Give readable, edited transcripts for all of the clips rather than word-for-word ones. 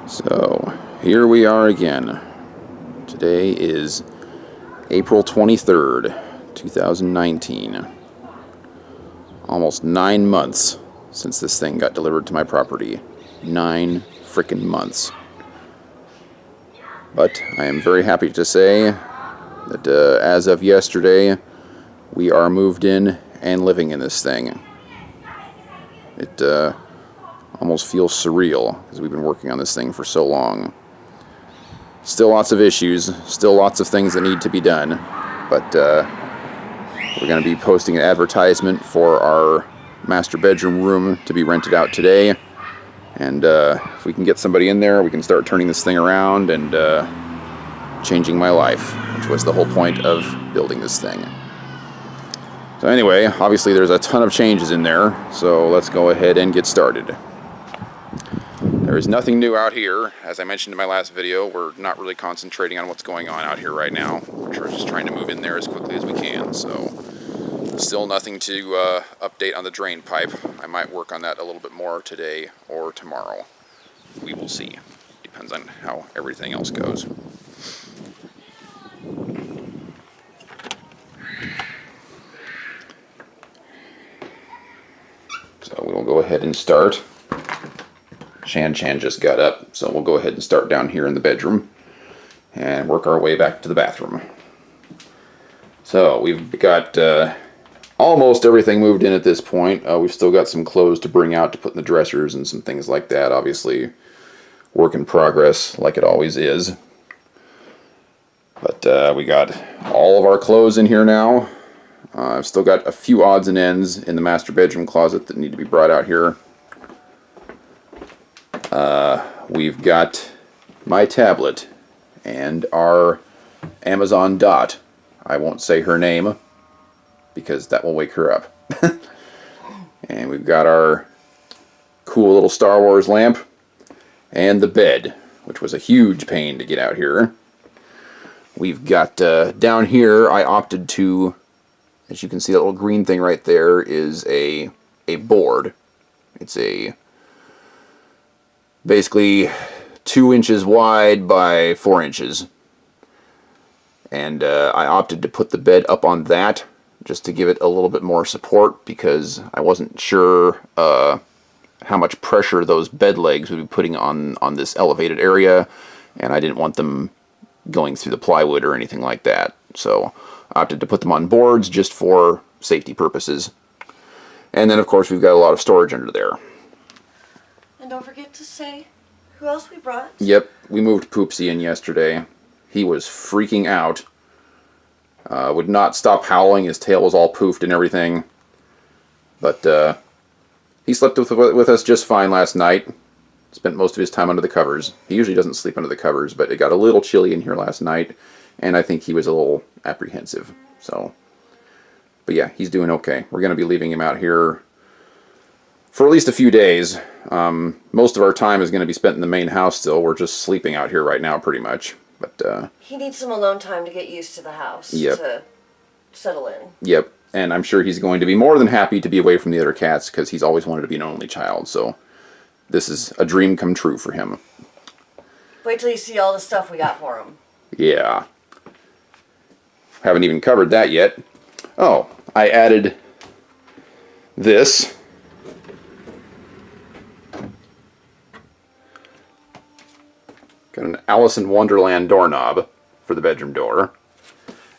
So, here we are again. Today is April 23rd, 2019. Almost 9 months since this thing got delivered to my property. 9 frickin' months. But I am very happy to say that as of yesterday, we are moved in and living in this thing. It almost feels surreal because we've been working on this thing for so long. Still lots of issues, still lots of things that need to be done, but we're going to be posting an advertisement for our master bedroom room to be rented out today, and if we can get somebody in there, we can start turning this thing around and changing my life, which was the whole point of building this thing. So anyway, obviously there's a ton of changes in there, so let's go ahead and get started. There is nothing new out here. As I mentioned in my last video, we're not really concentrating on what's going on out here right now. We're just trying to move in there as quickly as we can, so still nothing to update on the drain pipe. I might work on that a little bit more today or tomorrow. We will see. Depends on how everything else goes. So we will go ahead and start. Chan just got up, so we'll go ahead and start down here in the bedroom and work our way back to the bathroom. So we've got almost everything moved in at this point. We've still got some clothes to bring out to put in the dressers and some things like that. Obviously, work in progress, like it always is. But we got all of our clothes in here now. I've still got a few odds and ends in the master bedroom closet that need to be brought out here. We've got my tablet and our Amazon Dot. I won't say her name because that will wake her up. And we've got our cool little Star Wars lamp and the bed, which was a huge pain to get out here. We've got down here, I opted to, as you can see, that little green thing right there is a board. It's basically 2 inches wide by 4 inches. And I opted to put the bed up on that just to give it a little bit more support because I wasn't sure how much pressure those bed legs would be putting on this elevated area, and I didn't want them going through the plywood or anything like that. So I opted to put them on boards just for safety purposes. And then of course we've got a lot of storage under there. And don't forget to say who else we brought. Yep, we moved Poopsie in yesterday. He was freaking out. Would not stop howling. His tail was all poofed and everything. But he slept with us just fine last night. Spent most of his time under the covers. He usually doesn't sleep under the covers, but it got a little chilly in here last night, and I think he was a little apprehensive. So, but yeah, he's doing okay. We're going to be leaving him out here for at least a few days. Most of our time is going to be spent in the main house still. We're just sleeping out here right now pretty much. But he needs some alone time to get used to the house, yep. To settle in. Yep, and I'm sure he's going to be more than happy to be away from the other cats because he's always wanted to be an only child, so this is a dream come true for him. Wait till you see all the stuff we got for him. Yeah. Haven't even covered that yet. Oh, I added this. Got an Alice in Wonderland doorknob for the bedroom door,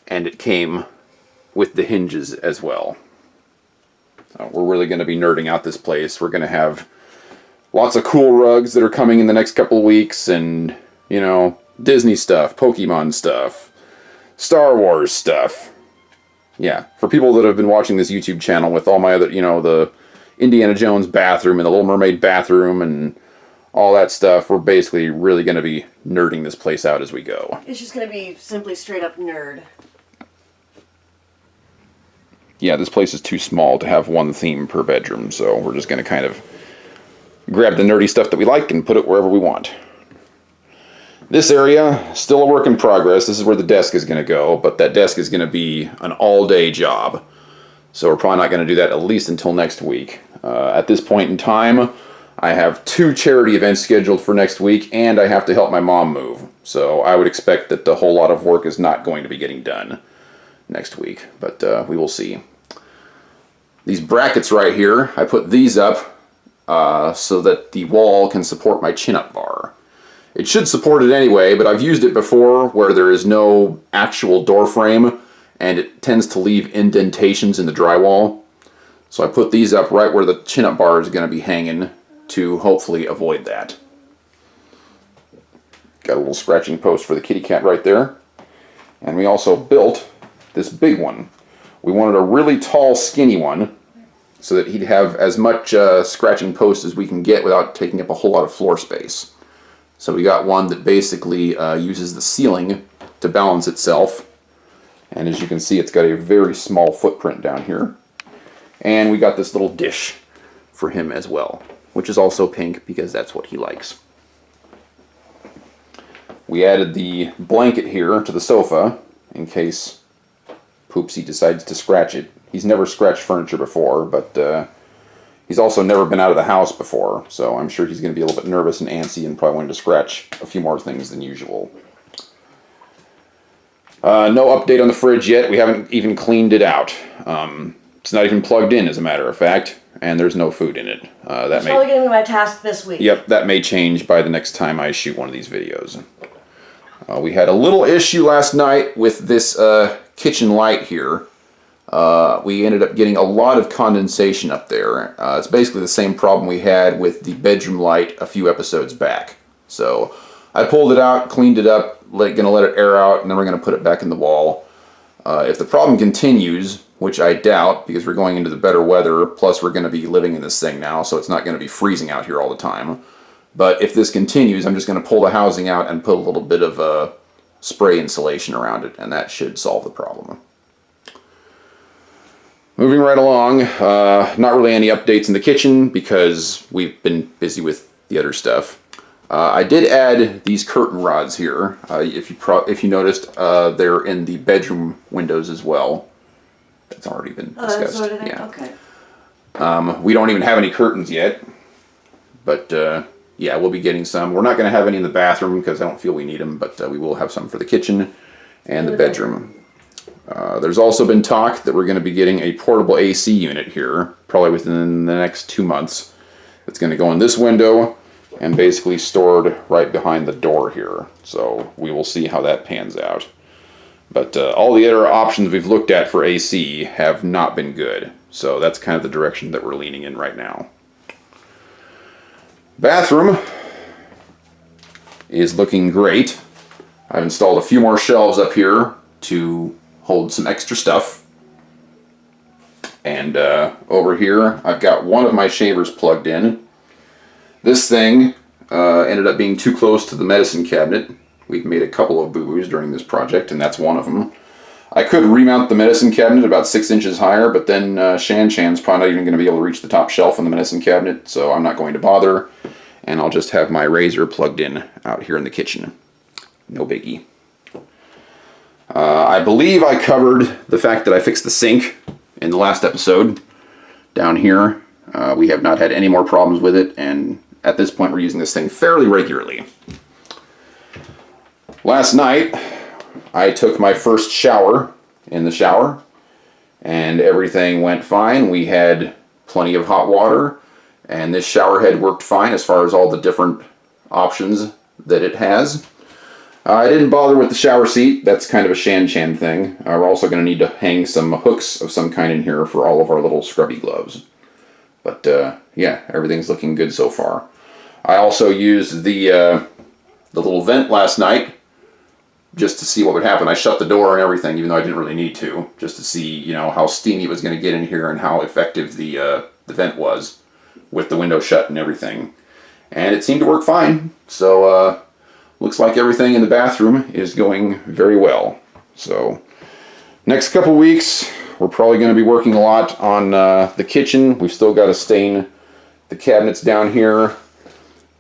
and it came with the hinges as well. So we're really going to be nerding out this place. We're going to have lots of cool rugs that are coming in the next couple of weeks, and, you know, Disney stuff, Pokemon stuff, Star Wars stuff. Yeah, for people that have been watching this YouTube channel with all my other, you know, the Indiana Jones bathroom and the Little Mermaid bathroom and all that stuff, we're basically really going to be nerding this place out as we go. It's just going to be simply straight up nerd. Yeah, this place is too small to have one theme per bedroom, so we're just going to kind of grab the nerdy stuff that we like and put it wherever we want. This area, still a work in progress. This is where the desk is going to go, but that desk is going to be an all-day job. So we're probably not going to do that at least until next week. At this point in time, I have 2 charity events scheduled for next week, and I have to help my mom move. So I would expect that a whole lot of work is not going to be getting done next week, but we will see. These brackets right here, I put these up so that the wall can support my chin-up bar. It should support it anyway, but I've used it before where there is no actual door frame, and it tends to leave indentations in the drywall. So I put these up right where the chin-up bar is going to be hanging to hopefully avoid that. Got a little scratching post for the kitty cat right there. And we also built this big one. We wanted a really tall, skinny one so that he'd have as much scratching post as we can get without taking up a whole lot of floor space. So we got one that basically uses the ceiling to balance itself. And as you can see, it's got a very small footprint down here. And we got this little dish for him as well, which is also pink because that's what he likes. We added the blanket here to the sofa in case Poopsie decides to scratch it. He's never scratched furniture before, but he's also never been out of the house before, so I'm sure he's going to be a little bit nervous and antsy and probably wanting to scratch a few more things than usual. No update on the fridge yet. We haven't even cleaned it out. It's not even plugged in, as a matter of fact, and there's no food in it. That's probably going to be my task this week. Yep, that may change by the next time I shoot one of these videos. We had a little issue last night with this kitchen light here. We ended up getting a lot of condensation up there. It's basically the same problem we had with the bedroom light a few episodes back. So I pulled it out, cleaned it up, gonna let it air out, and then we're gonna put it back in the wall. If the problem continues, which I doubt because we're going into the better weather, plus we're gonna be living in this thing now, so it's not gonna be freezing out here all the time. But if this continues, I'm just gonna pull the housing out and put a little bit of spray insulation around it, and that should solve the problem. Moving right along, not really any updates in the kitchen because we've been busy with the other stuff. I did add these curtain rods here. If you noticed, they're in the bedroom windows as well. That's already been discussed. That's already there? Yeah. Okay. We don't even have any curtains yet, but yeah, we'll be getting some. We're not going to have any in the bathroom because I don't feel we need them, but we will have some for the kitchen and the bedroom. There's also been talk that we're going to be getting a portable AC unit here, probably within the next 2 months. It's going to go in this window and basically stored right behind the door here. So we will see how that pans out. But all the other options we've looked at for AC have not been good. So that's kind of the direction that we're leaning in right now. Bathroom is looking great. I've installed a few more shelves up here to hold some extra stuff. And over here, I've got one of my shavers plugged in. This thing ended up being too close to the medicine cabinet. We've made a couple of boo-boos during this project, and that's one of them. I could remount the medicine cabinet about 6 inches higher, but then Shan Shan's probably not even going to be able to reach the top shelf on the medicine cabinet, so I'm not going to bother. And I'll just have my razor plugged in out here in the kitchen. No biggie. I believe I covered the fact that I fixed the sink in the last episode down here. We have not had any more problems with it, and at this point we're using this thing fairly regularly. Last night I took my first shower in the shower, and everything went fine. We had plenty of hot water, and this shower head worked fine as far as all the different options that it has. I didn't bother with the shower seat. That's kind of a Shan Shan thing. We're also going to need to hang some hooks of some kind in here for all of our little scrubby gloves. But yeah, everything's looking good so far. I also used the little vent last night just to see what would happen. I shut the door and everything, even though I didn't really need to, just to see, you know, how steamy it was going to get in here and how effective the vent was with the window shut and everything. And it seemed to work fine. So looks like everything in the bathroom is going very well. So next couple weeks, we're probably going to be working a lot on the kitchen. We've still got to stain the cabinets down here,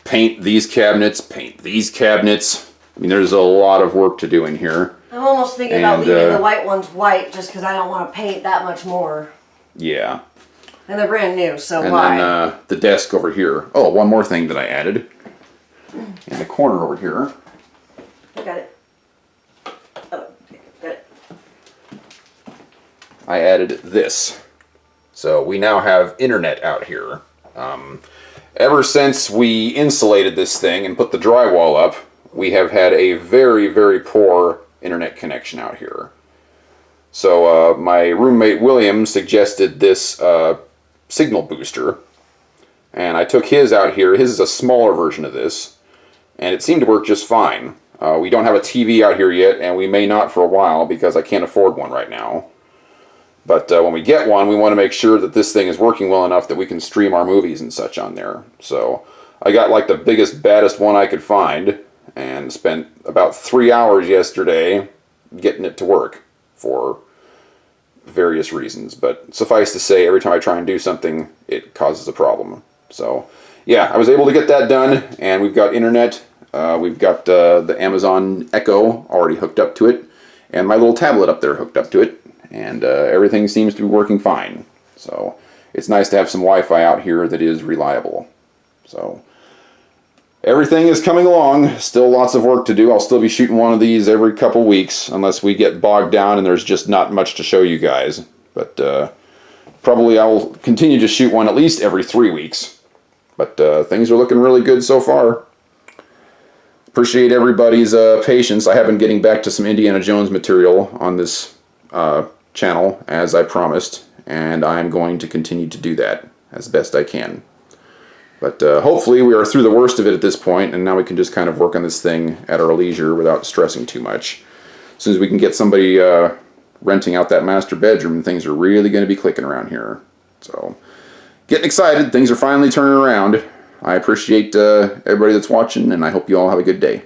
paint these cabinets, paint these cabinets. I mean, there's a lot of work to do in here. I'm almost thinking about leaving the white ones white just because I don't want to paint that much more. Yeah. And they're brand new, so And why? then the desk over here. Oh, one more thing that I added. In the corner over here. I got it. Oh, okay, got it. I added this. So we now have internet out here. Ever since we insulated this thing and put the drywall up, we have had a very, very poor internet connection out here. So my roommate William suggested this signal booster, and I took his out here. His is a smaller version of this, and it seemed to work just fine. We don't have a TV out here yet, and we may not for a while because I can't afford one right now. But when we get one, we want to make sure that this thing is working well enough that we can stream our movies and such on there. So I got like the biggest, baddest one I could find and spent about 3 hours yesterday getting it to work for various reasons. But suffice to say, every time I try and do something, it causes a problem. So yeah, I was able to get that done, and we've got internet. We've got the Amazon Echo already hooked up to it, and my little tablet up there hooked up to it. And everything seems to be working fine. So it's nice to have some Wi-Fi out here that is reliable. So everything is coming along. Still lots of work to do. I'll still be shooting one of these every couple weeks unless we get bogged down and there's just not much to show you guys. But probably I'll continue to shoot one at least every 3 weeks. But things are looking really good so far. Appreciate everybody's patience. I have been getting back to some Indiana Jones material on this channel as I promised, and I'm going to continue to do that as best I can. But hopefully we are through the worst of it at this point, and now we can just kind of work on this thing at our leisure without stressing too much. As soon as we can get somebody renting out that master bedroom, things are really going to be clicking around here. So getting excited. Things are finally turning around. I appreciate everybody that's watching, and I hope you all have a good day.